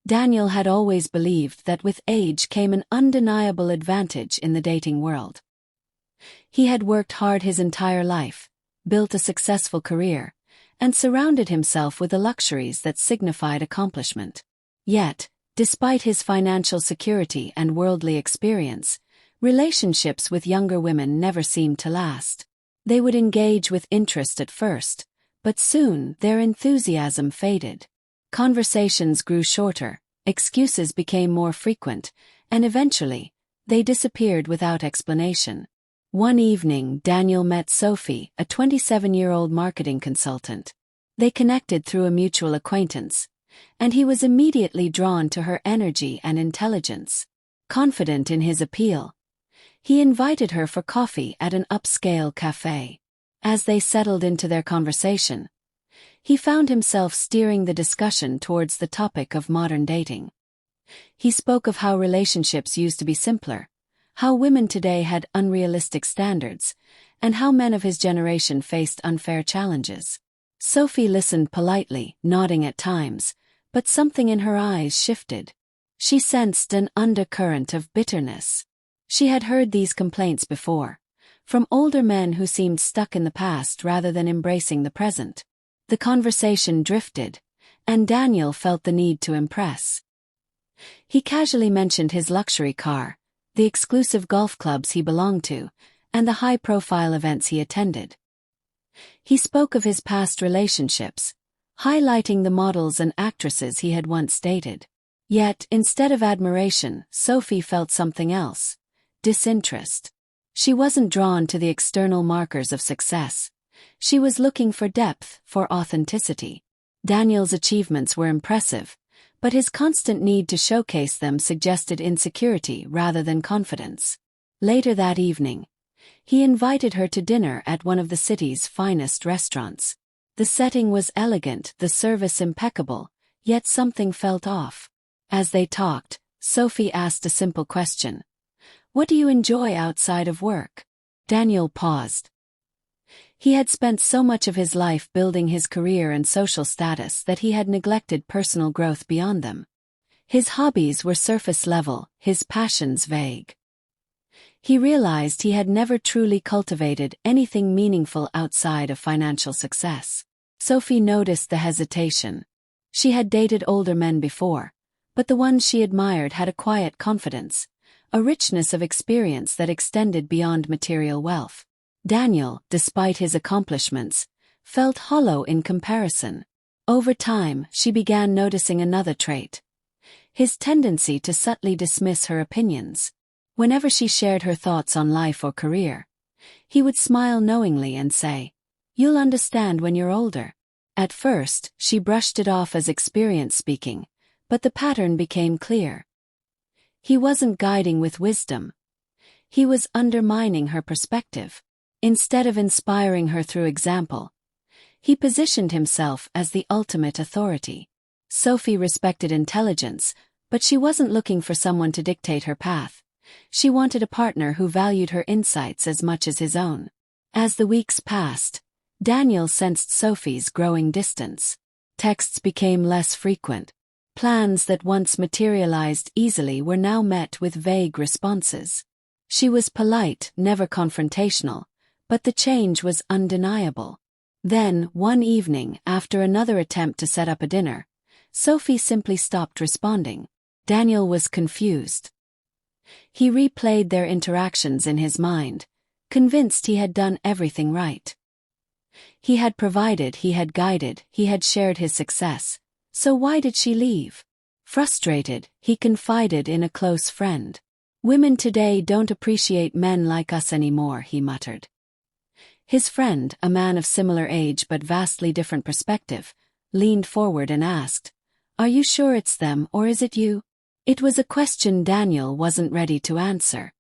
Daniel had always believed that with age came an undeniable advantage in the dating world. He had worked hard his entire life, built a successful career, and surrounded himself with the luxuries that signified accomplishment. Yet, despite his financial security and worldly experience, relationships with younger women never seemed to last. They would engage with interest at first, but soon their enthusiasm faded. Conversations grew shorter, excuses became more frequent, and eventually, they disappeared without explanation. One evening, Daniel met Sophie, a 27-year-old marketing consultant. They connected through a mutual acquaintance, and he was immediately drawn to her energy and intelligence. Confident in his appeal, he invited her for coffee at an upscale cafe. As they settled into their conversation, he found himself steering the discussion towards the topic of modern dating. He spoke of how relationships used to be simpler, how women today had unrealistic standards, and how men of his generation faced unfair challenges. Sophie listened politely, nodding at times, but something in her eyes shifted. She sensed an undercurrent of bitterness. She had heard these complaints before, from older men who seemed stuck in the past rather than embracing the present. The conversation drifted, and Daniel felt the need to impress. He casually mentioned his luxury car, the exclusive golf clubs he belonged to, and the high-profile events he attended. He spoke of his past relationships, highlighting the models and actresses he had once dated. Yet, instead of admiration, Sophie felt something else: disinterest. She wasn't drawn to the external markers of success. She was looking for depth, for authenticity. Daniel's achievements were impressive, but his constant need to showcase them suggested insecurity rather than confidence. Later that evening, he invited her to dinner at one of the city's finest restaurants. The setting was elegant, the service impeccable, yet something felt off. As they talked, Sophie asked a simple question: "What do you enjoy outside of work?" Daniel paused. He had spent so much of his life building his career and social status that he had neglected personal growth beyond them. His hobbies were surface level, his passions vague. He realized he had never truly cultivated anything meaningful outside of financial success. Sophie noticed the hesitation. She had dated older men before, but the ones she admired had a quiet confidence, a richness of experience that extended beyond material wealth. Daniel, despite his accomplishments, felt hollow in comparison. Over time, she began noticing another trait: his tendency to subtly dismiss her opinions. Whenever she shared her thoughts on life or career, he would smile knowingly and say, "You'll understand when you're older." At first, she brushed it off as experience speaking, but the pattern became clear. He wasn't guiding with wisdom. He was undermining her perspective. Instead of inspiring her through example, he positioned himself as the ultimate authority. Sophie respected intelligence, but she wasn't looking for someone to dictate her path. She wanted a partner who valued her insights as much as his own. As the weeks passed, Daniel sensed Sophie's growing distance. Texts became less frequent. Plans that once materialized easily were now met with vague responses. She was polite, never confrontational, but the change was undeniable. Then, one evening, after another attempt to set up a dinner, Sophie simply stopped responding. Daniel was confused. He replayed their interactions in his mind, convinced he had done everything right. He had provided, he had guided, he had shared his success. So why did she leave? Frustrated, he confided in a close friend. "Women today don't appreciate men like us anymore," he muttered. His friend, a man of similar age but vastly different perspective, leaned forward and asked, "Are you sure it's them or is it you?" It was a question Daniel wasn't ready to answer.